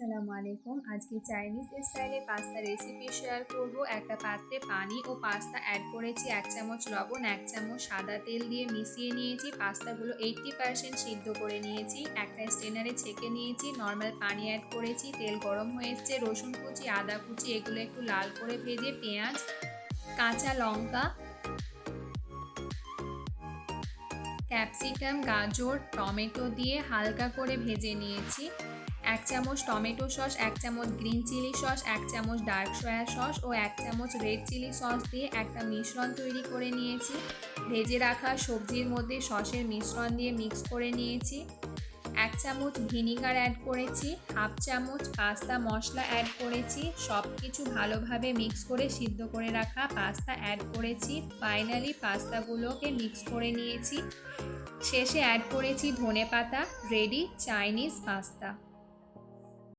আসসালামু আলাইকুম। আজকে চাইনিজ স্টাইলে পাস্তা রেসিপি শেয়ার করব। একটা পাত্রে পানি ও পাস্তা অ্যাড করেছি, 1 চামচ লবণ, 1 চামচ সাদা তেল দিয়ে মিশিয়ে নিয়েছি। পাস্তাগুলো 80% সিদ্ধ করে নিয়েছি। একটা স্ট্রেনারে ছেঁকে নিয়েছি, নর্মাল পানি অ্যাড করেছি, তেল গরম হয়ে এসছে, রসুন কুচি, আদা কুচি এগুলো একটু লাল করে ভেজে পেঁয়াজ, কাঁচা লঙ্কা, ক্যাপসিকাম, গাজর, টমেটো দিয়ে হালকা করে ভেজে নিয়েছি। 1 চামচ টমেটো সস, 1 চামচ গ্রিন চিলি সস, 1 চামচ ডার্ক সয়া সস ও 1 চামচ রেড চিলি সস দিয়ে একটা মিশ্রণ তৈরি করে নিয়েছি। ভেজে রাখা সবজির মধ্যে সসের মিশ্রণ দিয়ে মিক্স করে নিয়েছি। 1 চামচ ভিনিগার অ্যাড করেছি, হাফ চামচ পাস্তা মশলা অ্যাড করেছি। সব কিছু ভালোভাবে মিক্স করে সিদ্ধ করে রাখা পাস্তা অ্যাড করেছি। ফাইনালি পাস্তাগুলোকে মিক্স করে নিয়েছি। শেষে অ্যাড করেছি ধনেপাতা। Ready Chinese pasta.